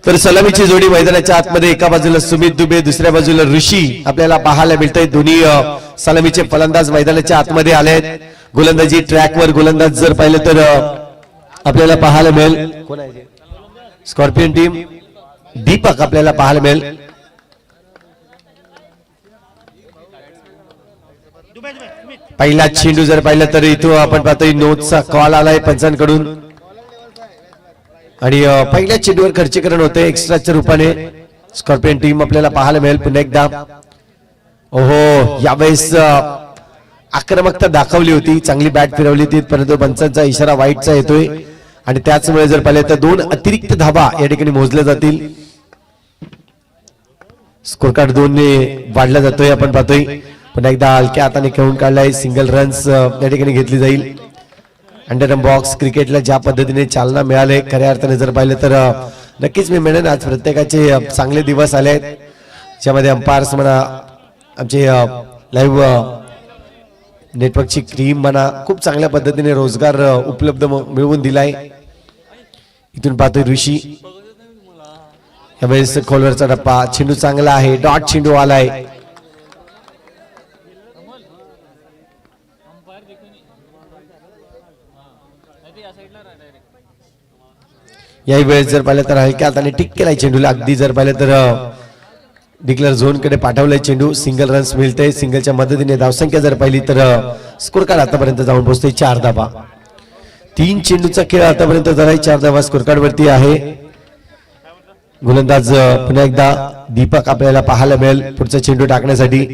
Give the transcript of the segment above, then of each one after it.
तर सलामीची जोडी मैदानाच्या आतमध्ये एका बाजूला सुमित दुबे दुसऱ्या बाजूला ऋषी आपल्याला पाहायला मिळतंय। दोन्ही सलामीचे फलंदाज मैदानाच्या आतमध्ये आलेत। गोलंदाजी ट्रॅकवर गोलंदाज जर पाहिलं तर आपल्याला पाहायला मिळेल कोण आहे स्कॉर्पियन टीम दीपक आपल्याला पाहायला मिळेल। पहिला चेंडू जर पाहिलं तर इथं आपण पाहतोय नोटचा कॉल आलाय पंचांकडून आणि पहिल्या चेंडूवर खर्चीकरण होते एक्स्ट्राच्या रूपाने। स्कॉर्पियन टीम आपल्याला पाहायला मिळेल पुन्हा एकदा। ओहो यावेळेस आक्रमकता दाखवली होती, चांगली बॅट फिरवली होती, परंतु पंचांचा इशारा वाईटचा येतोय आणि त्याचमुळे जर पाहिलं तर 2 अतिरिक्त धावा या ठिकाणी मोजल्या जातील। स्कोर कार्ड 2 ने वाढला जातोय आपण पाहतोय। पुन्हा एकदा हलक्या हाताने खेळून काढलाय, सिंगल रन्स या ठिकाणी घेतली जाईल। अंडर बॉक्स क्रिकेटला ज्या पद्धतीने चालना मिळाले खऱ्या अर्थाने जर पाहिलं तर नक्कीच मी म्हणेन आज प्रत्येकाचे चांगले दिवस आले आहेत, ज्यामध्ये अंपायर्स म्हणा आमचे लाईव्ह नेटवर्कची टीम म्हणा खूप चांगल्या पद्धतीने रोजगार उपलब्ध मिळवून दिलाय। इथून पाहतोय ऋषी यावेळेस खोलवरचा टप्पा, चेंडू चांगला आहे, डॉट चेंडू आलाय। याही वेळेस जर पाहिलं तर हलक्या हाताने टिक केलाय चेंडूला, अगदी जर पाहिलं तर डिक्लेअर झोन कडे पाठवलाय चेंडू। सिंगल रन्स मिळते, सिंगलच्या मदतीने धावसंख्या जर पाहिली तर स्कोर कार्ड आतापर्यंत जाऊन पोहोचते 4 धावा। 3 चेंडूचा खेळ आतापर्यंत झालाय, 4 धावा स्कोर कार्ड वरती आहे। गोलंदाज पुन्हा एकदा दीपक आपल्याला पाहायला मिळेल पुढचा चेंडू टाकण्यासाठी।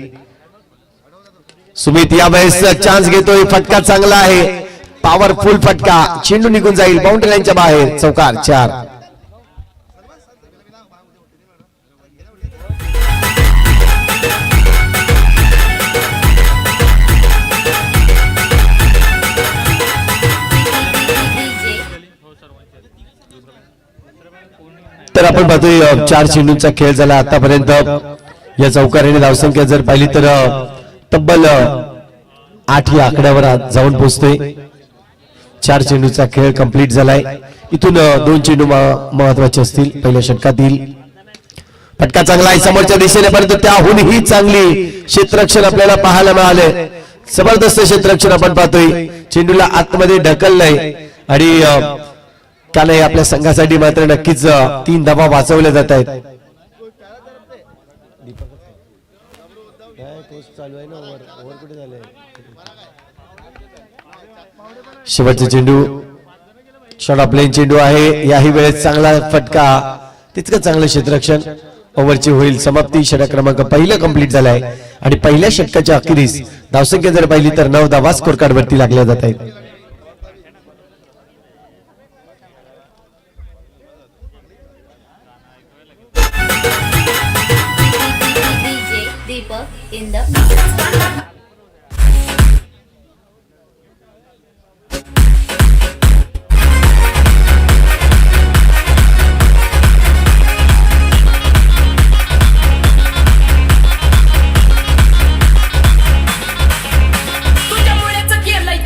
सुमित यावेळेस चान्स घेतोय, फटका चांगला आहे, पॉवरफुल फटका, चेंडू निघून जाईल बाउंड्री लाईनच्या बाहेर, चौकार 4। तर आपण पाहतोय 4 चेंडूंचा खेळ झाला आतापर्यंत। या चौकारीने धावसंख्या जर पाहिली तर तब्बल 8 या आकड्यावर जाऊन पोहोचते। 4 चेंडूचा खेळ कंप्लीट झालाय। इथून 2 चेंडू महत्वाचे असतील पहिल्या षटकातील। फटका चांगला आहे समोरच्या दिशेने, परंतु त्याहूनही चांगली क्षेत्ररक्षण आपल्याला पाहायला मिळाले। जबरदस्त क्षेत्ररक्षण आपण पाहतोय, चेंडूला आतमध्ये ढकललंय आणि त्याने आपल्या संघासाठी मात्र नक्कीच 3 धावा वाचवल्या जात आहेत। शेवटचा चेंडू शॉर्ट ऑफ लेन चेंडू आहे, याही वेळेस चांगला फटका, तितकं चांगलं क्षेत्ररक्षण। ओव्हरची होईल समाप्ती, षटक क्रमांक पहिला कंप्लीट झालाय आणि पहिल्या षटकाच्या अखेरीस धावसंख्या जर पाहिली तर 9 धावा स्कोर कार्ड वरती लागल्या जात आहेत। in the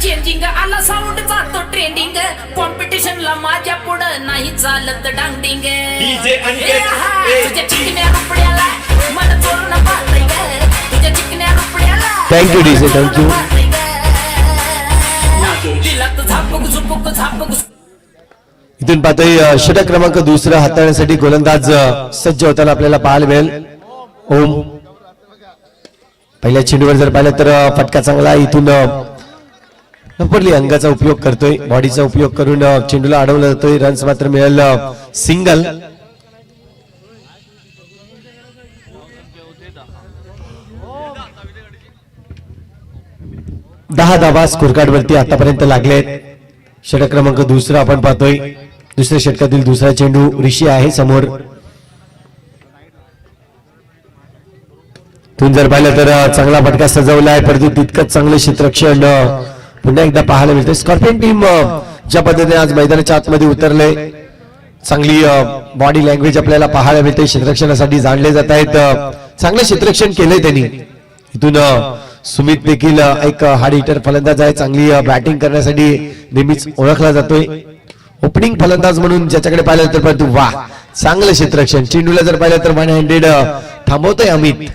चेंजिंग आला साऊंड जातो ट्रेंडिंग कॉम्पिटिशन ला माझ्या पुढं नाही चालत डांगडिंग डीजे तुझ्या चिकन्या रुपड्याला मन चोरून पाहतय ग तुझ्या चिकन्या रुपड्याला थँक्यू डीजे थँक्यू। दिलात झापक झुपक झापक। इथून पाहतोय षटक क्रमांक दुसरा हाताळण्यासाठी गोलंदाज सज्ज होताना आपल्याला पाहायला मिळेल। ओम पहिल्या चेंडूवर जर पाहिलं तर फटका चांगला, इथून नपडली अंगाचा उपयोग करतोय, बॉडीचा उपयोग करून चेंडूला अडवला जातोय। रन्स मात्र मिळेल सिंगल। दहा धावा स्कोर कार्ड वरती आतापर्यंत लागलेत। षटक क्रमांक दुसरा आपण पाहतोय, दुसऱ्या षटकातील दुसरा चेंडू ऋषी आहे समोर। तुम्ही जर पाहिलं तर चांगला फटका सजवला आहे, परंतु तितकंच चांगलं क्षेत्ररक्षण पुन्हा एकदा पाहायला मिळते। स्कॉर्पियन टीम ज्या पद्धतीने आज मैदानाच्या आतमध्ये उतरले, चांगली बॉडी लँग्वेज आपल्याला पाहायला मिळते, क्षेत्ररक्षणासाठी जाणले जात आहेत, चांगलं क्षेत्ररक्षण केलंय त्यांनी। इथून सुमित देखील एक हार्ड हिटर फलंदाज आहे, चांगली बॅटिंग करण्यासाठी नेहमीच ओळखला जातोय. ओपनिंग फलंदाज म्हणून ज्याच्याकडे पाहिलं तर परंतु वा चांगलं क्षेत्ररक्षण. चेंडूला जर पाहिलं तर 100 थांबवतोय अमित.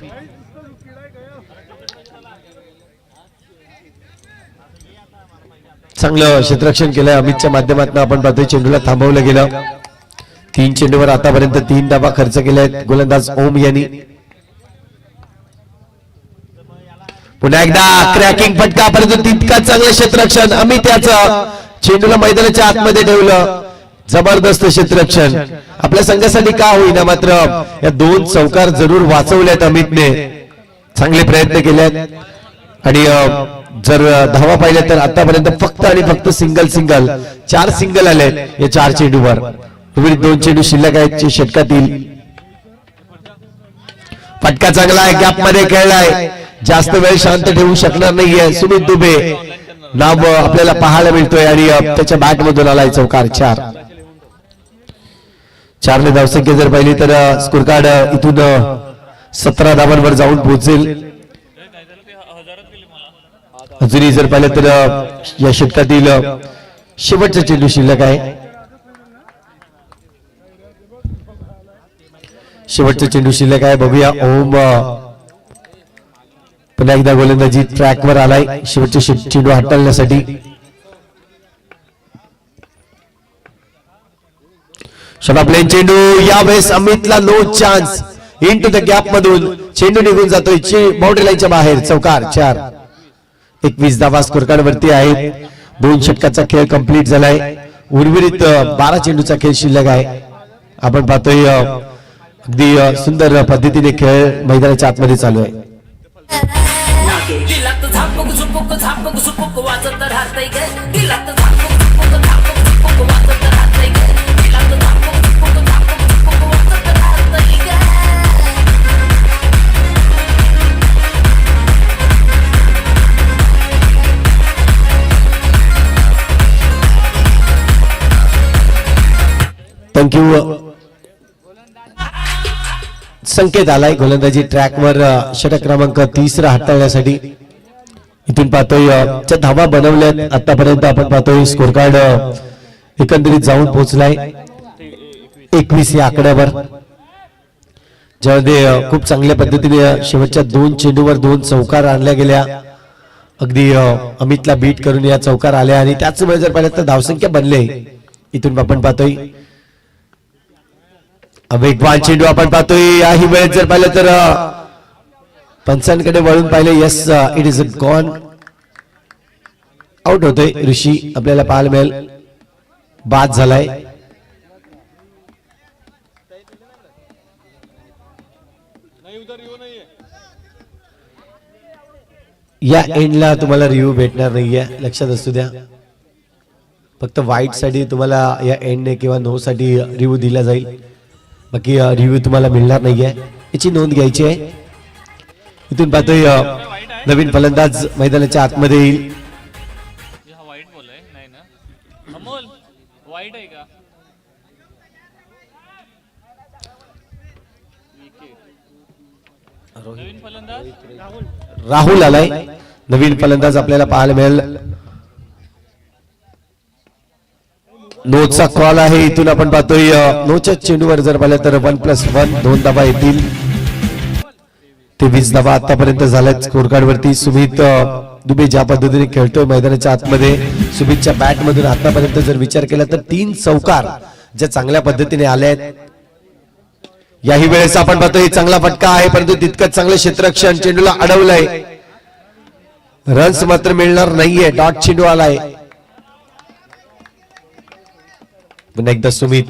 चांगलं क्षेत्ररक्षण केलंय अमितच्या माध्यमातून. आपण पाहतोय चेंडूला थांबवलं गेलं. 3 चेंडूवर आतापर्यंत 3 धावा खर्च केल्यात गोलंदाज ओम यांनी. पुन्हा एकदा क्रॅकिंग फटका, परंतु तितका चांगलं क्षेत्ररक्षण अमित याचं. चेंडूला मैदानाच्या आतमध्ये ठेवलं. जबरदस्त क्षेत्ररक्षण. आपल्या संघासाठी का होईना मात्र या 2 चौकार जरूर वाचवल्यात अमितने. चांगले प्रयत्न केलेत आणि जर धावा पाहिल्या तर आतापर्यंत फक्त आणि फक्त सिंगल 4 सिंगल आले या 4 चेंडूवर. उर्वरित 2 चेंडू शिल्लक आहेत षटकातील. फटका चांगला आहे, गॅप मध्ये खेळलाय. जास्त वेळ शांत ठेवू शकणार नाहीये सुमित दुबे नाव आपल्याला पाहायला मिळतोय आणि त्याच्या बॅट मधून आलाय चौकार. 4 ने धावसंख्या जर पाहिली तर स्कोर कार्ड इथून 17 धावांवर जाऊन पोहोचेल. अजूनही जर पाहिलं तर या षटकातील शेवटचा चेंडू शिल्लक आहे. शेवटचा चेंडू शिल्लक आहे. बघूया ओम पुन्हा एकदा गोलंदाजी ट्रॅकवर आलाय शेवटचे चेंडू हाताळण्यासाठी. शॉट प्लेन चेंडू यावेळेस अमितला no chance. In to the gap मधून चेंडू निघून जातोय बाउंड्री लाईनच्या बाहेर. चौकार. 21 धावा स्कोर कार्ड वरती आहेत. 2 षटकाचा खेळ कंप्लीट झालाय. उर्वरित 12 चेंडूचा खेळ शिल्लक आहे. आपण पाहतोय अगदी सुंदर पद्धतीने खेळ मैदानाच्या आतमध्ये चालू आहे. दिलात झापक झुपक झापक झुपक वाजत राहतय ग. दिलात झापक झुपक झापक झुपक वाजत राहतय ग. दिलात झापक झुपक झापक झुपक वाजत राहतय ग. थँक्यू. संकेत आलाय गोलंदाजी ट्रॅकवर षटक क्रमांक 30 हाताळण्यासाठी. इथून पाहतोय धावा बनवल्यात आतापर्यंत. आपण पाहतोय स्कोर कार्ड एकंदरीत जाऊन पोहोचलाय 21 या आकड्यावर, ज्यामध्ये खूप चांगल्या पद्धतीने शेवटच्या 2 चेंडूवर 2 चौकार आणल्या गेल्या. अगदी अमितला बीट करून या चौकार आल्या आणि त्याचमुळे जर पाहिलं तर धावसंख्या बनले. इथून आपण पाहतोय वेगवान चेंडू. आपण पाहतोय याही वेळेत जर पाहिलं तर पंचांकडे वळून पाहिले. Yes, it is gone. Out होतोय ऋषी आपल्याला पाहायला मिळेल. बाद झालाय. या एंडला तुम्हाला रिव्ह्यू भेटणार नाहीये, लक्षात असू द्या. फक्त वाईट साठी तुम्हाला या एंडने किंवा नो साठी रिव्ह्यू दिला जाईल. बाकी रिव्ह्यू तुम्हाला मिळणार नाहीये, याची नोंद घ्यायची आहे. इथून पाहतोय नवीन फलंदाज मैदानाच्या आतमध्ये येईल. राहुल आलाय. नवीन फलंदाज आपल्याला पाहायला मिळेल. नोचा कॉल आहे. इथून आपण पाहतोय नोच्या चेंडूवर जर पाहिलं तर 1+1 2 धावा येतील. 23 धावा आतापर्यंत झाल्यात स्कोर कार्ड वरती. सुमित दुबे ज्या पद्धतीने खेळतोय मैदानाच्या आतमध्ये, सुमितच्या बॅट मधून आतापर्यंत जर विचार केला तर 3 चौकार ज्या चांगल्या पद्धतीने आल्या आहेत. याही वेळेस आपण पाहतोय चांगला फटका आहे, परंतु तितकंच चांगलं क्षेत्ररक्षण. चेंडूला अडवलंय, रन्स मात्र मिळणार नाहीये. डॉट चेंडू आलाय. पुन्हा एकदा सुमित.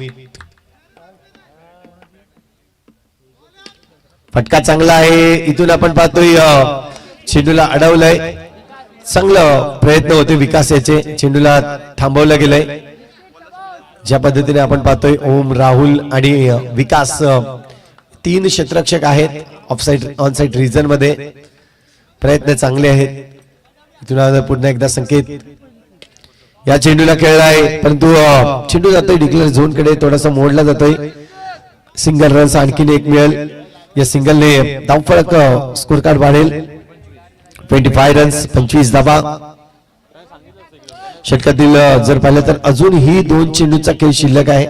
फटका चांगला आहे. इथून आपण पाहतोय चेंडूला अडवलंय. चांगलं प्रयत्न होते विकास याचे. चेंडूला थांबवलं गेलंय. ज्या पद्धतीने आपण पाहतोय ओम, राहुल आणि विकास 3 क्षेत्ररक्षक आहेत ऑफसाइड ऑन साइड रिजन मध्ये. प्रयत्न चांगले आहेत. इथून पुन्हा एकदा संकेत या चेंडूला खेळलाय, परंतु चेंडू जातोय डिक्लेअर झोन कडे, थोडासा मोडला जातोय. सिंगल रन्स आणखीन एक मिळेल. या सिंगलने धावफलक स्कोर कार्ड वाढेल. 25 रन्स 25 धावा. षटकातील जर पाहिलं तर अजूनही 2 चेंडूचा खेळ शिल्लक आहे.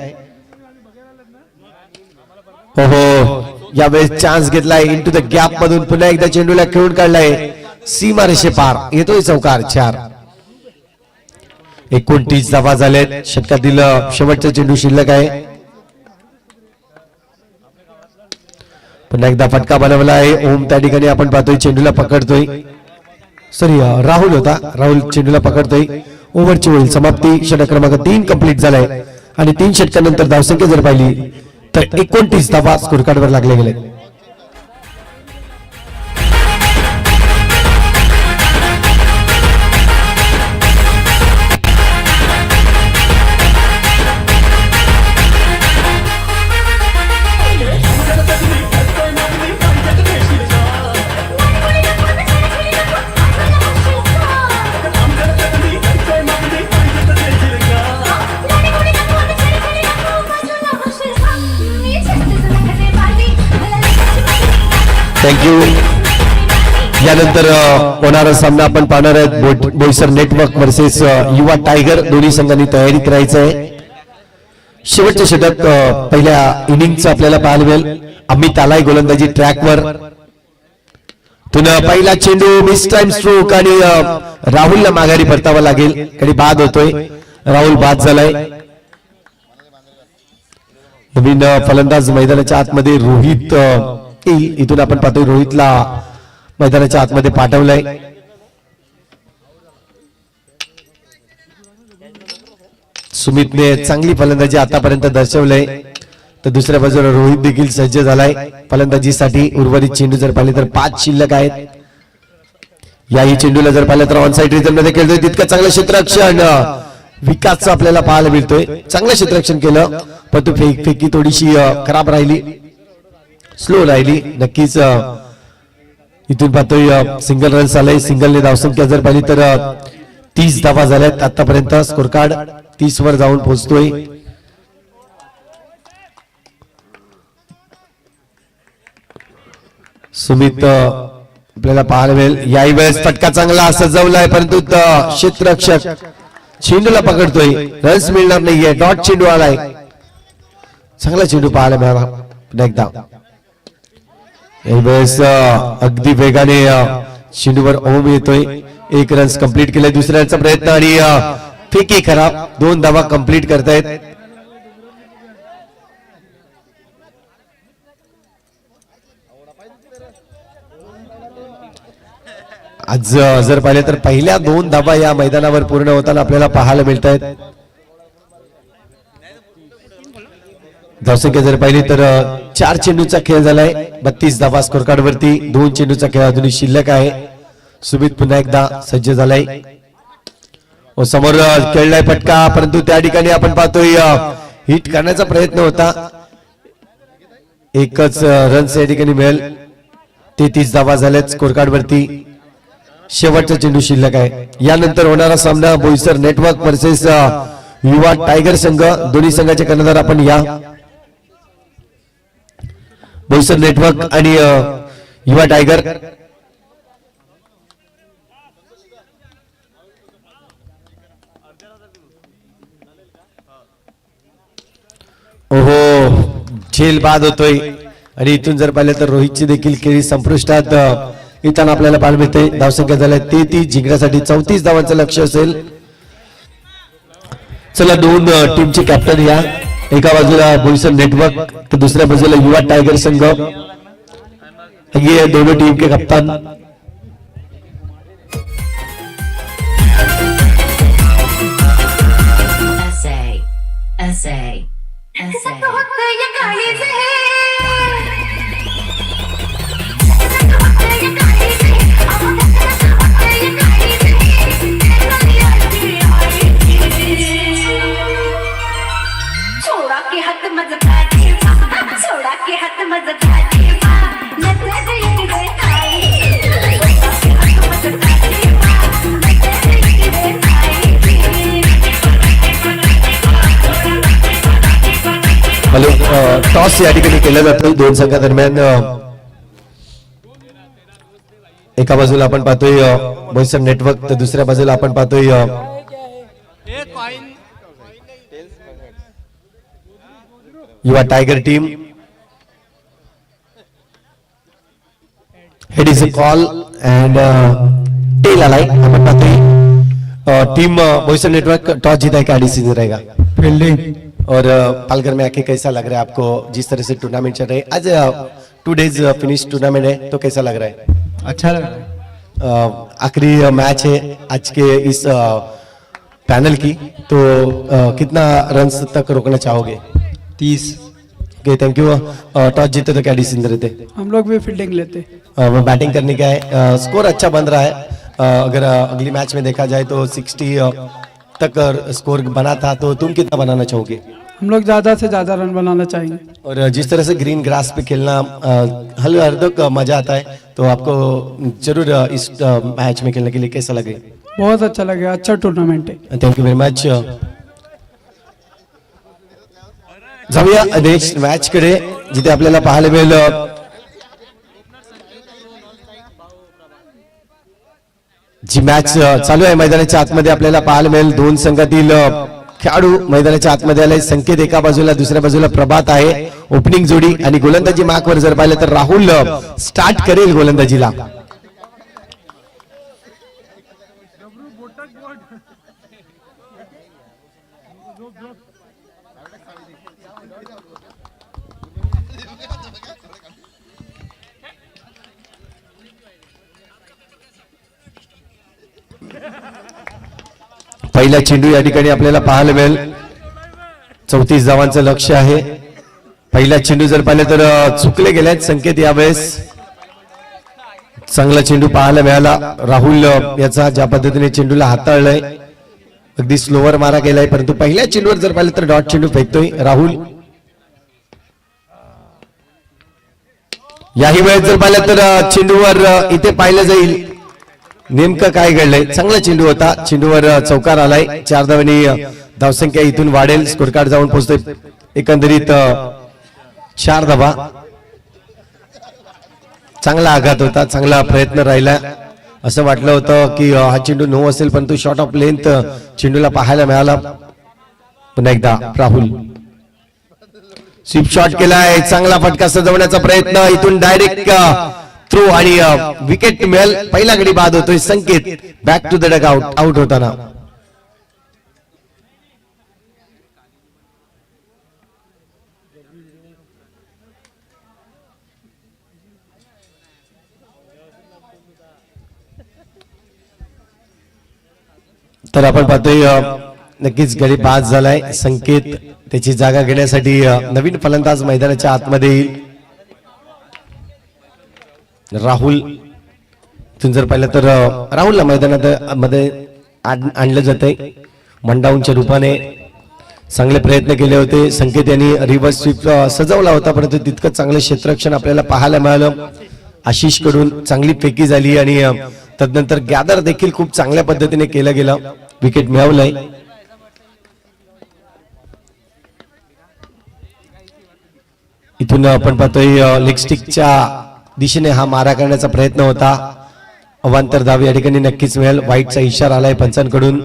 हो यावेळेस चान्स घेतलाय इनटू द गॅप मधून पुन्हा एकदा चेंडूला खेळून काढलाय सीमा रेषे पार. येतोय चौकार 4. 29 धावा झालेत. षटकातील शेवटचा चेंडू शिल्लक आहे. पुन्हा एकदा फटका बनवला आहे. ओम त्या ठिकाणी आपण पाहतोय चेंडूला पकडतोय. सॉरी राहुल होता. राहुल चेंडूला पकडतोय. ओव्हरची होईल समाप्ती. षटक क्रमांक 3 कंप्लीट झालाय आणि 3 षटकानंतर धावसंख्या जर पाहिली तर 29 धावा स्कोर कार्डवर लागले गेले. थँक्यू. यानंतर होणारा सामना आपण पाहणार आहोत बोईसर नेटवर्क वर्सेस युवा टायगर. दोन्ही संघांनी तयारी करायचं आहे. शेवटचे षटक पहिल्या इनिंगचं आपल्याला पाहायला मिळेल. अमित आलाय गोलंदाजी ट्रॅकवर. पहिला चेंडू मिस टाइम स्ट्रोक आणि राहुलला माघारी परतावा लागेल. कडे बाद होतोय. राहुल बाद झालाय. नवीन फलंदाज मैदानाच्या आतमध्ये रोहित इथून आपण पाहतोय रोहितला मैदानाच्या आतमध्ये पाठवलंय. सुमितने चांगली फलंदाजी आतापर्यंत दर्शवलंय. तर दुसऱ्या बाजूला रोहित देखील सज्ज झालाय फलंदाजीसाठी. उर्वरित चेंडू जर पाहिले तर 5 शिल्लक आहेत. याही चेंडूला जर पाहिलं तर ऑनसाइड रिझन मध्ये खेळतोय. तितकं चांगलं क्षेत्ररक्षण विकासचं आपल्याला पाहायला मिळतोय. चांगलं क्षेत्ररक्षण केलं पण तो फेकी थोडीशी खराब राहिली, स्लो राहिली. नक्कीच इथून पाहतोय सिंगल रन्स आलाय. सिंगलने धावसंख्या जर पाहिली तर 30 धावा झाल्यात आतापर्यंत. स्कोर कार्ड 30 वर जाऊन पोहोचतोय. सुमित आपल्याला पाहायला मिळेल. याही वेळेस फटका चांगला सजवलाय परंतु क्षेत्ररक्षक चेंडूला पकडतोय. रन्स मिळणार नाहीये. डॉट चेंडू आलाय. चांगला चेंडू पाहायला मिळाला. पुन्हा एकदा यावेळेस अगदी वेगाने चेंडूवर ओम येतोय. 1 रन्स कंप्लीट केलाय. दुसऱ्याचा प्रयत्न आणि फेकी खराब. 2 धावा कंप्लीट करतायत. आज जर पाहिले तर पहिल्या 2 धावा या मैदानावर पूर्ण होताना आपल्याला पाहायला मिळत आहेत. धावसंख्या जर पाहिली तर 4 चेंडूचा खेळ झालाय. 32 धावा स्कोर कार्ड वरती. 2 चेंडूचा खेळ अजूनही शिल्लक आहे. सुमित पुन्हा एकदा सज्ज झालाय. समोर खेळलाय फटका परंतु त्या ठिकाणी आपण पाहतोय हिट करण्याचा प्रयत्न होता. 1च रन्स या ठिकाणी मिळेल. 33 धावा झाल्यात स्कोर कार्ड वरती. शेवटचा चेंडू शिल्लक आहे. यानंतर होणारा सामना बोईसर नेटवर्क वर्सेस युवा टायगर संघ. दोन्ही संघाचे कर्णधार आपण या. बोईसर नेटवर्क आणि युवा टायगर. ओहो झेल बाद होतोय आणि इथून जर पाहिलं तर रोहितची देखील खेळी संपुष्टात येताना आपल्याला पाहायला मिळते. धावसंख्या झाल्या 33. जिंकण्यासाठी 34 धावांचं लक्ष असेल. चला 2 टीमचे कॅप्टन या. एका बाजूला बोईसर नेटवर्क तर दुसऱ्या बाजूला युवा टायगर संघ. ये दोनों टीम के कप्तान. टॉस या ठिकाणी केला जातो 2 संघादरम्यान. एका बाजूला आपण पाहतोय बोईसर नेटवर्क, तर दुसऱ्या बाजूला आपण पाहतोय Yuva tiger team. Head is a call and tail आलाय. आपण पाहतोय टीम बोईसर नेटवर्क टॉस जीता है, क्या डिसीजन रहेगा? फील्डिंग. और पालघर में आके कैसा लग रहा है आपको? जिस तरह से टूर्नामेंट चल रहा है, आज 2 डेज फिनिश टूर्नामेंट है, तो कैसा लग रहा है? अच्छा लग रहा है. आखिरी मैच है आज के इस पैनल की, तो कितना रन्स तक रोकना चाहोगे? 30. Okay, thank you. टॉस जीते तो क्या डिसीजन रहते? हम लोग भी फील्डिंग लेते. बैटिंग करने का है. स्कोर अच्छा बन रहा है. अगर अगली मैच में देखा जाए तो 60 तक स्कोर बना था, तो तुम कितना बनाना चाहोगे? हम लोग ज्यादा से ज्यादा रन बनाना चाहेंगे. और जिस तरह से ग्रीन ग्रास पे खेलना हर तक मजा आता है, तो आपको जरूर इस मैच में खेलने के लिए कैसा लगे? बहुत अच्छा लगेगा. अच्छा टूर्नामेंट है. Thank you very much. जाऊया नेक्स्ट मॅच कडे, जिथे आपल्याला पाहायला मिळेल जी मॅच चालू आहे मैदानाच्या आतमध्ये. आपल्याला पाहायला मिळेल 2 संघातील खेळाडू मैदानाच्या आतमध्ये आले. संकेत एका बाजूला, दुसऱ्या बाजूला प्रभात आहे. ओपनिंग जोडी आणि गोलंदाजी मार्कवर जर पाहिलं तर राहुल स्टार्ट करेल गोलंदाजीला. पहिला चेंडू या ठिकाणी आपल्याला पाहायला मिळेल. 34 धावांचं लक्ष आहे. पहिला चेंडू जर पाहिलं तर चुकले गेलेत संकेत यावेळेस. चांगला चेंडू पाहायला मिळाला. राहुल याचा ज्या पद्धतीने चेंडूला हाताळलंय, अगदी स्लोवर मारा केलाय, परंतु पहिल्या चेंडूवर जर पाहिलं तर डॉट चेंडू फेकतोय राहुल. याही वेळेस जर पाहिलं तर चेंडूवर इथे पाहिलं जाईल नेमकं काय घडलंय. चांगला चेंडू होता, चेंडूवर चौकार आलाय. 4 धावांनी धावसंख्या इथून वाढेल. स्कोर कार्ड जाऊन पोहोचतोय एकंदरीत 4 धावा. चांगला आघात होता, चांगला प्रयत्न राहिला. असं वाटलं होतं की हा चेंडू नो असेल, परंतु शॉट ऑफ लेंथ चेंडूला पाहायला मिळाला. पुन्हा एकदा राहुल स्वीप शॉट केलाय. चांगला फटका सजवण्याचा प्रयत्न, इथून डायरेक्ट थ्रू आणि विकेट मिळेल. पहिला गडी बाद होतोय. Sanket back to the dugout होताना. तर आपण पाहतोय नक्कीच गडी बाद झालाय. संकेत त्याची जागा घेण्यासाठी नवीन फलंदाज मैदानाच्या आतमध्ये येईल. राहुल इथून जर पाहिलं तर राहुलला मैदानात मध्ये आणलं जातंय मंडाऊनच्या रूपाने. चांगले प्रयत्न केले होते. संकेत यांनी रिव्हर्स स्वीप सजवला होता, परंतु तितकं चांगलं क्षेत्ररक्षण आपल्याला पाहायला मिळालं. आशिष कडून चांगली फेकी झाली आणि तदनंतर गॅदर देखील खूप चांगल्या पद्धतीने केलं गेलं. विकेट मिळवलंय. इथून आपण पाहतोय लेग स्टिकच्या दिशेने हा मारा करण्याचा प्रयत्न होता. अवांतर धाव या ठिकाणी नक्कीच मिळेल. व्हाईटचा इशारा आलाय पंचांकडून.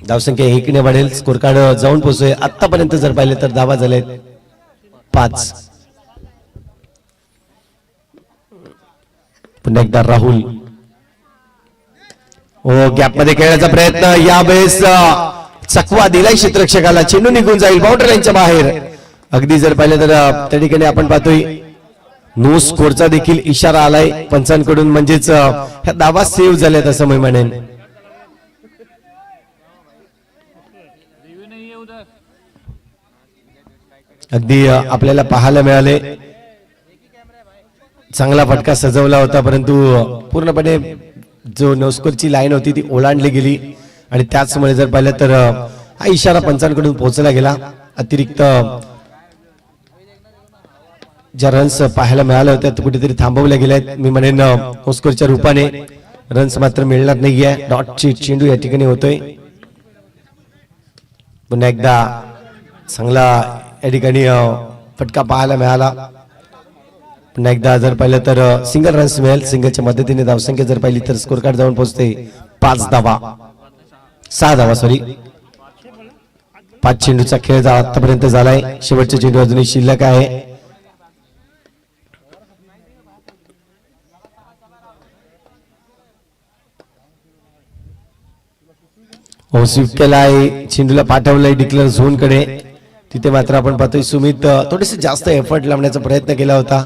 धावसंख्या 1 ने वाढेल. स्कोर कार्ड जाऊन पोहोचतोय. आतापर्यंत जर पाहिले तर धावा झालेत 5. पुन्हा एकदा राहुल गॅप मध्ये खेळण्याचा प्रयत्न. यावेळेस चकवा दिलाय क्षेत्ररक्षकाला. चेंडू निघून जाईल बाउंड्री लाईनच्या बाहेर. अगदी जर पाहिलं तर त्या ठिकाणी आपण पाहतोय नो स्कोरचा देखील इशारा आलाय पंचांकडून. म्हणजेच ह्या धावा सेव्ह झाल्यात असं मी म्हणेन. अगदी आपल्याला पाहायला मिळाले. चांगला फटका सजवला होता, परंतु पूर्णपणे जो नो स्कोरची लाईन होती ती ओलांडली गेली. आणि त्याचमुळे जर पाहिलं तर हा इशारा पंचांकडून पोहोचला गेला. अतिरिक्त ज्या रन्स पाहायला मिळाल्या होत्या त्या कुठेतरी थांबवल्या गेल्या. मी म्हणेन नो स्कोरच्या रूपाने रन्स मात्र मिळणार नाहीये. डॉटची चेंडू या ठिकाणी होतोय. पुन्हा एकदा चांगला या ठिकाणी फटका पाहायला मिळाला. पुन्हा एकदा जर पाहिलं तर सिंगल रन्स मिळेल. सिंगलच्या मदतीने धावसंख्या जर पाहिली तर स्कोर कार्ड जाऊन पोहोचते 6 धावा. 5 चेंडूचा खेळ आतापर्यंत झालाय. शेवटचा चेंडू अजूनही शिल्लक आहे. स्वीप केलाय. चेंडूला पाठवलंय डिक्लेअर झोन कडे. तिथे मात्र आपण पाहतोय सुमित थोडेसे जास्त एफर्ट लावण्याचा प्रयत्न केला होता.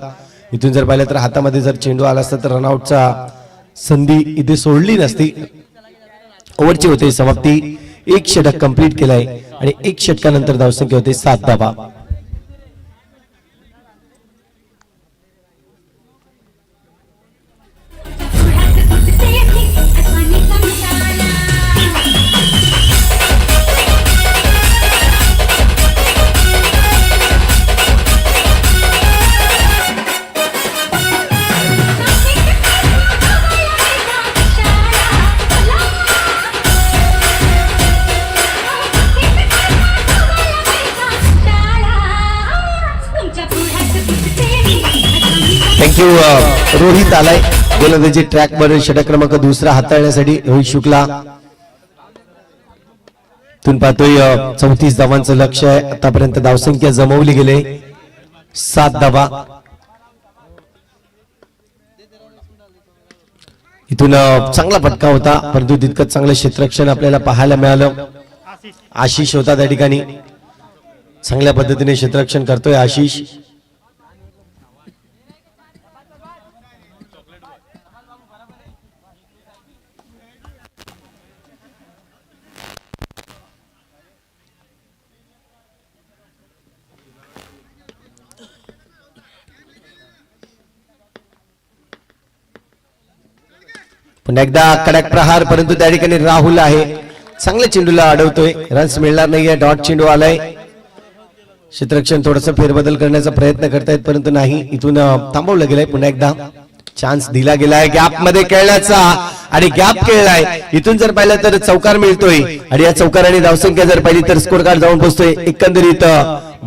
इथून जर पाहिलं तर हातामध्ये जर चेंडू आला असता तर रनआउटचा संधी इथे सोडली नसती. ओव्हरची होते समाप्ती. 1 षटक कंप्लीट केलाय आणि 1 षटकानंतर धावसंख्या होते 7 धावा. थँक्यू. रोहित आलाय गोलंदाजी ट्रॅक वर षटक क्रमांक 2 हाताळण्यासाठी. रोहित शुक्ला तून पाहतोय 34 धावांचं लक्ष आहे. आतापर्यंत धावसंख्या जमवली गेले 7 धावा. इथून चांगला फटका होता परंतु तितकंच चांगलं क्षेत्ररक्षण आपल्याला पाहायला मिळालं. आशिष होता त्या ठिकाणी. चांगल्या पद्धतीने क्षेत्ररक्षण करतोय आशिष. पुन्हा एकदा कडक प्रहार परंतु त्या ठिकाणी राहुल आहे. चांगल्या चेंडूला अडवतोय. रन्स मिळणार नाहीये. डॉट चेंडू आलाय. क्षेत्ररक्षण थोडस फेरबदल करण्याचा प्रयत्न करतायत परंतु नाही. इथून थांबवलं गेलंय. पुन्हा एकदा चान्स दिला गेलाय गॅप मध्ये खेळण्याचा आणि गॅप खेळलाय. इथून जर पाहिलं तर चौकार मिळतोय आणि या चौकाराने धावसंख्या जर पाहिली तर स्कोर कार्ड जाऊन पोहोचतोय एकंदरीत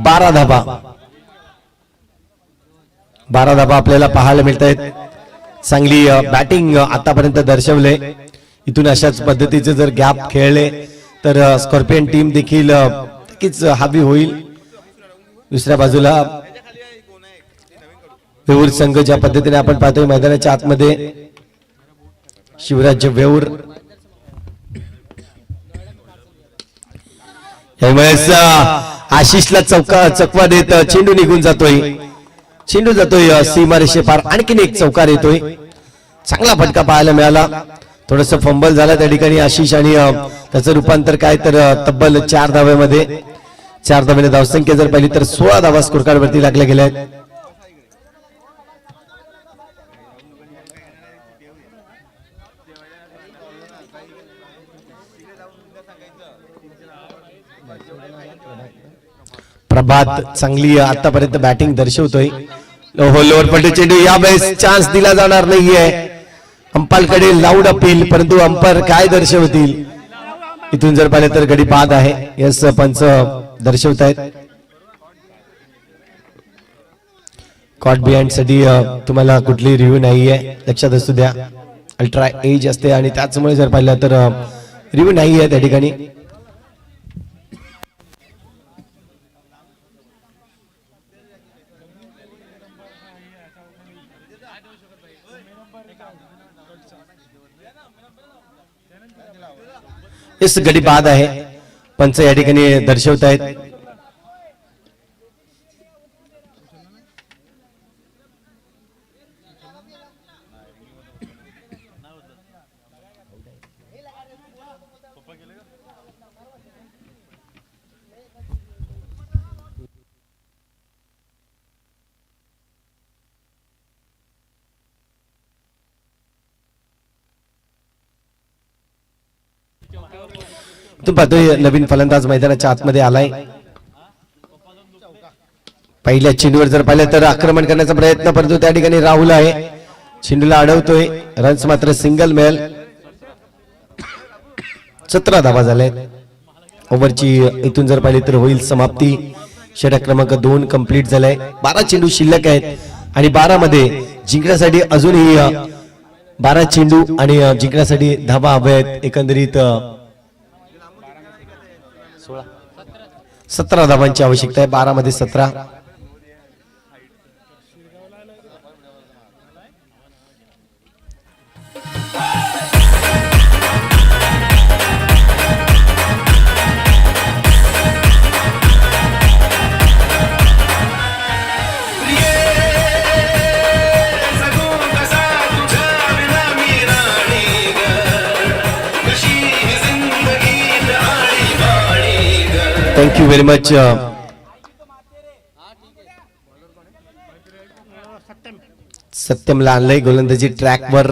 12 धावा. 12 धावा आपल्याला पाहायला मिळत आहेत. चांगली बॅटिंग आतापर्यंत दर्शवले. इथून अशाच पद्धतीचे जर गॅप खेळले तर स्कॉर्पियन टीम देखील नक्कीच हावी होईल. दुसऱ्या बाजूला वेऊर संघ ज्या पद्धतीने आपण पाहतोय मैदानाच्या आतमध्ये शिवराज्य वेऊर. यावेळेस आशिषला चकवा देत चेंडू निघून जातोय. चेंडू जातोय सीमारेषे पार. आणखीन एक चौकार येतोय. चांगला फटका पाहायला मिळाला. थोडस फंबल झाला त्या ठिकाणी आशिष आणि त्याचं रूपांतर काय तर तब्बल 4 धाव्यामध्ये. 4 धाव्याने धावसंख्या जर पाहिली तर 16 धावा स्कोर कार्ड वरती लागल्या गेल्या आहेत. प्रभात चांगली आतापर्यंत बॅटिंग दर्शवतोय. लोअर पट्टी चेंडू यावेळेस चान्स दिला जाणार नाहीये. अंपालकडे लाऊड अपील परंतु अंपायर काय दर्शवतील. इथून जर पाहिलं तर गडी बाद आहे. यस पंच दर्शवतायत. कॉट बिहाइंड साठी तुम्हाला कुठली रिव्ह्यू नाहीये लक्षात असू द्या. अल्ट्रा एज असते आणि त्याचमुळे जर पाहिलं तर रिव्ह्यू नाहीये त्या ठिकाणी. इस गडी बाद आहे. पंच या ठिकाणी दर्शवतायत. तू पाहतोय नवीन फलंदाज मैदानाच्या आतमध्ये आलाय. पहिल्या चेंडूवर जर पाहिलं तर आक्रमण करण्याचा प्रयत्न परंतु त्या ठिकाणी राहुल आहे. चेंडूला अडवतोय. रन्स मात्र सिंगल मिळेल. 17 धावा झाल्या. ओव्हरची इथून जर पाहिली तर होईल समाप्ती. षटक क्रमांक 2 कंप्लीट झालाय. 12 चेंडू शिल्लक आहेत. आणि 12 मध्ये जिंकण्यासाठी अजूनही 12 चेंडू आणि जिंकण्यासाठी धावा हव्या आहेत. एकंदरीत 17 धावांची आवश्यकता आहे. 12 मध्ये 17. Thank you very much. सत्यमला आणलंय गोलंदाजी ट्रॅकवर.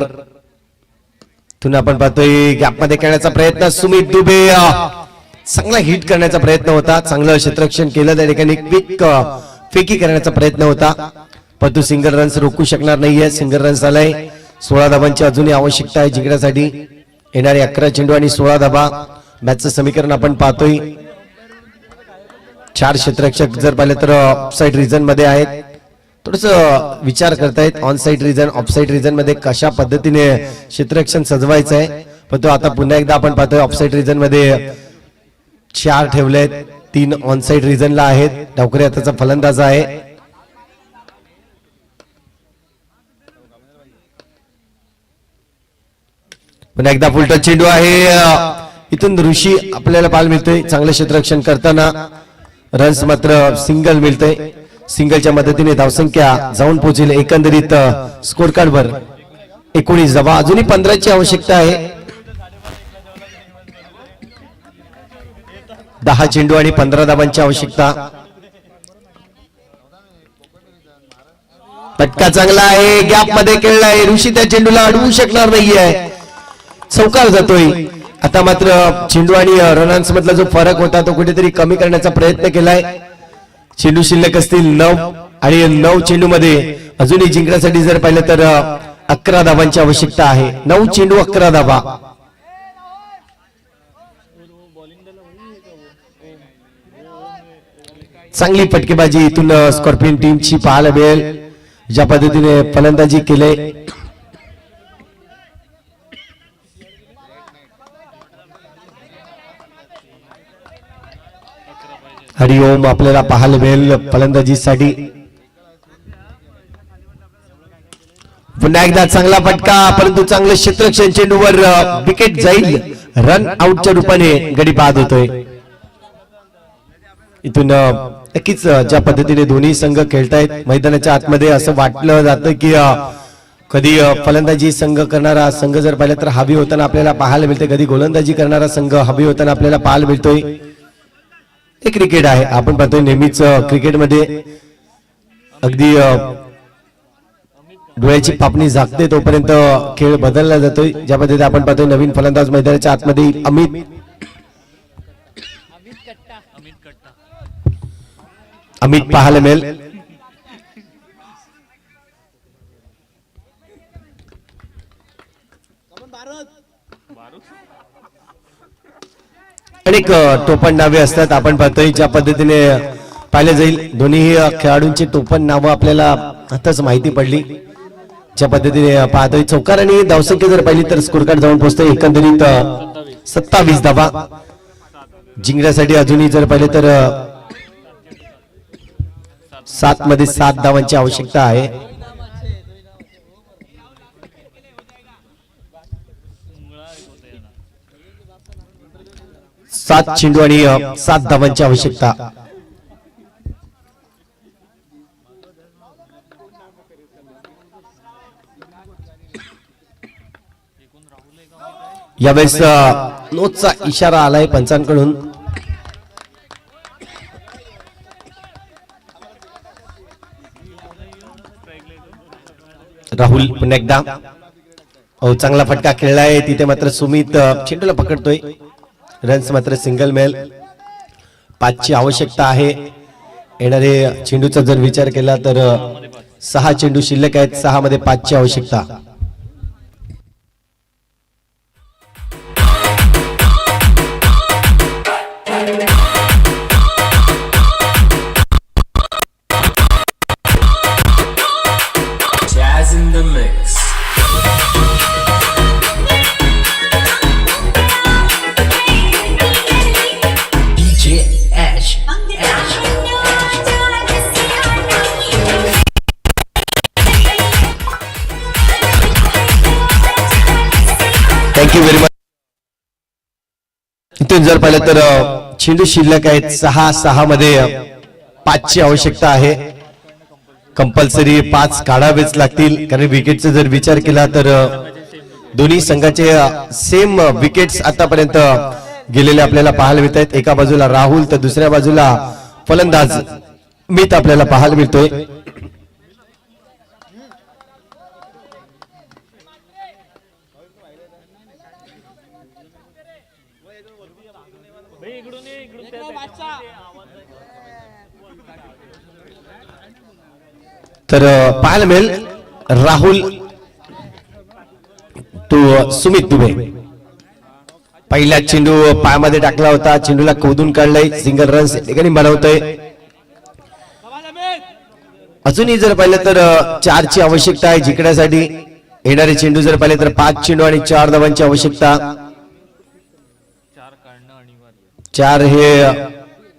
तुन आपण पाहतोय गॅपमध्ये खेळण्याचा प्रयत्न. सुमित दुबे चांगला हिट करण्याचा प्रयत्न होता. चांगलं क्षेत्ररक्षण केलं. त्या ठिकाणी क्विक फेकी करण्याचा प्रयत्न होता, पण तो सिंगल रन्स रोखू शकणार नाहीये. सिंगल रन्स आलाय. 16 धाबांची अजूनही आवश्यकता आहे जिंकण्यासाठी. येणारे 11 चेंडू आणि 16 धाबा. मॅचचं समीकरण आपण पाहतोय. 4 क्षेत्ररक्षक जर पाहिलं तर ऑफसाईड रिजन मध्ये आहेत. थोडस विचार करतायत on side region off side region मध्ये कशा पद्धतीने क्षेत्ररक्षण सजवायचं आहे. पण तो आता पुन्हा एकदा आपण पाहतोय ऑफसाईड रिजन मध्ये 4 ठेवलेत. 3 ऑन साईड रिजनला आहेत. डावकरे आताचा फलंदाज आहे. पुन्हा एकदा फुलटच चेंडू आहे. इथून ऋषी आपल्याला पाहायला मिळतोय चांगलं क्षेत्ररक्षण करताना. रन्स मात्र सिंगल मिळतंय. सिंगलच्या मदतीने धावसंख्या जाऊन पोहोचेल एकंदरीत स्कोर कार्डवर 19 धावा. अजूनही 15 ची आवश्यकता आहे. 10 चेंडू आणि 15 धावांची आवश्यकता. फटका चांगला आहे. गॅप मध्ये खेळलाय. ऋषी त्या चेंडूला अडवू शकणार नाहीये. चौकार जातोय. आता मात्र चेंडू आणि रनांस मधला जो फरक होता तो कुठेतरी कमी करण्याचा प्रयत्न केलाय. चेंडू शिल्लक असतील 9 आणि 9 चेंडू मध्ये अजूनही जिंकण्यासाठी जर पाहिलं तर 11 धावांची आवश्यकता आहे. 9 चेंडू 11 धावा. चांगली फटकेबाजी इथून स्कॉर्पियन टीमची पाहायला मिळेल. ज्या पद्धतीने फलंदाजी केले. हरिओम आपल्याला पाहायला मिळेल फलंदाजीसाठी. पुन्हा एकदा चांगला फटका, परंतु चांगलं क्षेत्ररक्षण. चेंडूवर विकेट जाईल. रन आउटच्या रूपाने गडी बाद होतोय. इथून नक्कीच ज्या पद्धतीने दोन्ही संघ खेळतायत मैदानाच्या आतमध्ये असं वाटलं जातं की कधी फलंदाजी संघ करणारा संघ जर पाहिलं तर हवी होताना आपल्याला पाहायला मिळते. कधी गोलंदाजी करणारा संघ हवी होताना आपल्याला पाहायला मिळतोय. हे क्रिकेट आहे. आपण पाहतोय नेहमीच क्रिकेटमध्ये अगदी डोळ्याची पापणी झाकते तोपर्यंत खेळ बदलला जातोय. ज्या पद्धतीने आपण पाहतोय नवीन फलंदाज मैदानाच्या आतमध्ये अमित पाहायला मिळेल. अनेक टोपण नावे असतात. आपण पाहतोय ज्या पद्धतीने पाहिले जाईल दोन्ही खेळाडूंची टोपण नावं आपल्याला आताच माहिती पडली. ज्या पद्धतीने पाहतोय चौकार आणि धावसंख्या जर पाहिली तर स्कोर कार्ड जाऊन पोहोचतोय एकंदरीत 27 धावा. जिंकण्यासाठी अजूनही जर पाहिले तर 7 मध्ये 7 धावांची आवश्यकता आहे. सात चेंडू आणि 7 धावांची आवश्यकता. यावेळेस नोटचा इशारा आलाय पंचांकडून. राहुल पुन्हा एकदा चांगला फटका खेळलाय. तिथे मात्र सुमित चेंडूला पकडतोय. रन्स मात्र सिंगल मिळेल. 5 ची आवश्यकता आहे. येणारे चेंडूचा जर विचार केला तर 6 चेंडू शिल्लक आहेत. 6 मध्ये 5 ची आवश्यकता. Thank you very much. इथून जर पाहिलं तर चेंडू शिल्लक आहेत 6-6 मध्ये 5ची आवश्यकता आहे. कंपल्सरी 5 काढावेच लागतील कारण विकेटचा जर विचार केला तर दोन्ही संघाचे सेम विकेट्स आतापर्यंत गेलेले आपल्याला पाहायला मिळत आहेत. एका बाजूला राहुल तर दुसऱ्या बाजूला फलंदाज मित आपल्याला पाहायला मिळतोय. तर पाहायला मिळेल राहुल तो सुमित दुबे पहिला चेंडू पायामध्ये टाकला होता. चेंडूला खोदून काढलाय. सिंगल रन्स ठिकाणी बनवतोय. अजूनही जर पाहिलं तर 4ची आवश्यकता आहे जिंकण्यासाठी. येणारे चेंडू जर पाहिले तर 5 चेंडू आणि 4 धावांची आवश्यकता. 4 हे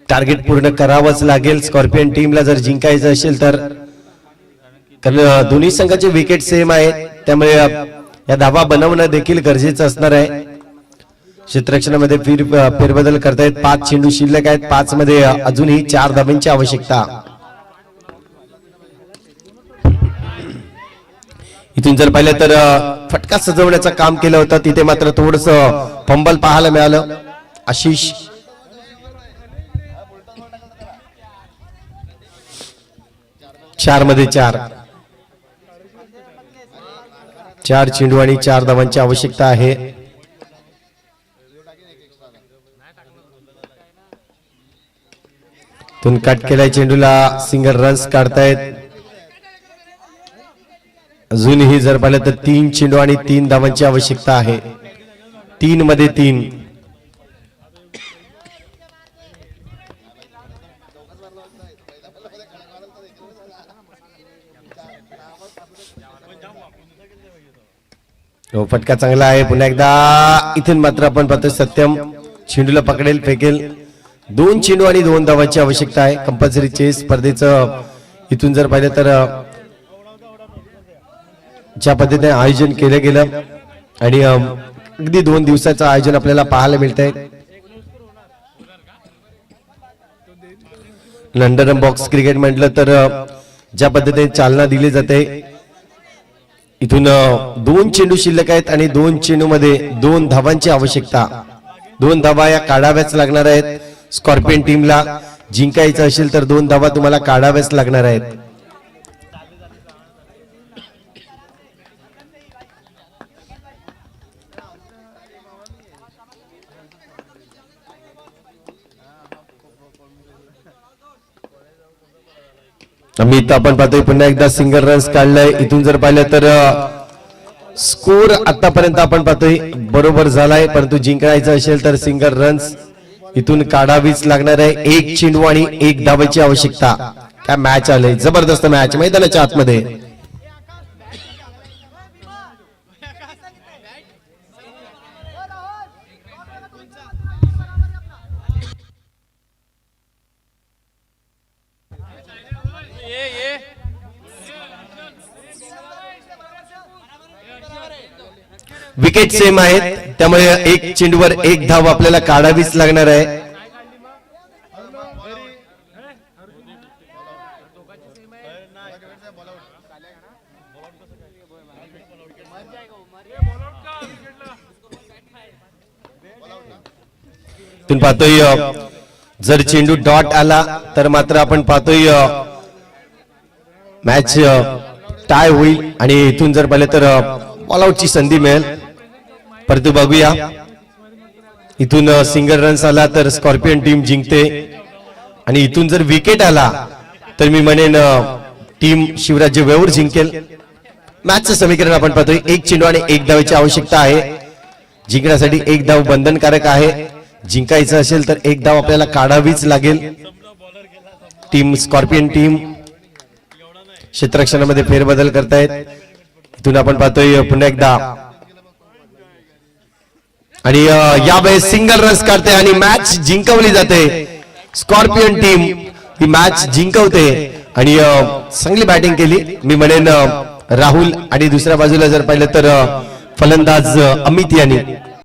टार्गेट पूर्ण करावंच लागेल स्कॉर्पियन टीमला जर जिंकायचं असेल तर. कारण दोन्ही संघाचे विकेट सेम आहेत त्यामुळे या धावा बनवणं देखील गरजेचं असणार आहे. क्षेत्ररक्षणामध्ये फेरबदल करतायत. 5 चेंडू शिल्लक आहेत. 5 मध्ये अजूनही 4 धावांची आवश्यकता. इथून जर पाहिलं तर फटका सजवण्याचं काम केलं होतं तिथे मात्र थोडस फंबल पाहायला मिळालं. आशिष 4 मध्ये 4 चेंडू आणि 4 धावांची आवश्यकता आहे. तून कट केलाय चेंडूला. Single runs काढतायत. अजूनही जर पाहिलं तर 3 चेंडू आणि 3 धावांची आवश्यकता आहे. 3 मध्ये 3. फटका चांगला आहे. पुन्हा एकदा इथून मात्र आपण पाहतो सत्यम चेंडूला पकडेल फेकेल. 2 चेंडू आणि 2 धावांची आवश्यकता आहे. कंपल्सरी चेस स्पर्धेचं इथून जर पाहिलं तर ज्या पद्धतीने आयोजन केलं गेलं आणि अगदी 2 दिवसाचं आयोजन आपल्याला पाहायला मिळत आहे. लंडन बॉक्स क्रिकेट म्हटलं तर ज्या पद्धतीने चालना दिली जाते. इथून 2 चेंडू शिल्लक आहेत आणि 2 चेंडू मध्ये 2 धावांची आवश्यकता. 2 धावा या काढाव्याच लागणार आहेत. स्कॉर्पियन टीमला जिंकायचं असेल तर 2 धावा तुम्हाला काढाव्याच लागणार आहेत. अमित आपण पाहतोय पुन्हा एकदा सिंगल रन्स काढलाय. इथून जर पाहिलं तर स्कोर आतापर्यंत आपण पाहतोय बरोबर झालाय परंतु जिंकायचं असेल तर सिंगल रन्स इथून काढावीच लागणार आहे. 1 चेंडू आणि 1 धावाची आवश्यकता. काय मॅच आले. जबरदस्त मॅच मैदानाच्या आतमध्ये. विकेट सेम आहेत त्यामुळे 1 चेंडूवर 1 धाव आपल्याला काढावीच लागणार आहे. तुम्ही पाहतोय जर चेंडू डॉट आला तर मात्र आपण पाहतोय मॅच टाय होईल आणि इथून जर पाहिलं तर ऑल आउटची संधी मिळेल. परंतु बघूया इथून सिंगल रन्स आला तर स्कॉर्पियन टीम जिंकते आणि इथून जर विकेट आला तर मी म्हणेन टीम शिवराज्य वेऊर जिंकेल. मॅचचं समीकरण आपण पाहतोय 1 चेंडू आणि 1 धावाची आवश्यकता आहे. जिंकण्यासाठी 1 धाव बंधनकारक आहे. जिंकायचं असेल तर 1 धाव आपल्याला काढावीच लागेल. टीम स्कॉर्पियन टीम क्षेत्ररक्षणामध्ये फेरबदल करतायत. इथून आपण पाहतोय पुन्हा एकदा आणि यावेळेस सिंगल रन्स काढते आणि मॅच जिंकवली जाते. स्कॉर्पियन टीम ही मॅच जिंकवते आणि चांगली बॅटिंग केली मी म्हणेन राहुल आणि दुसऱ्या बाजूला जर पाहिलं तर फलंदाज अमित यांनी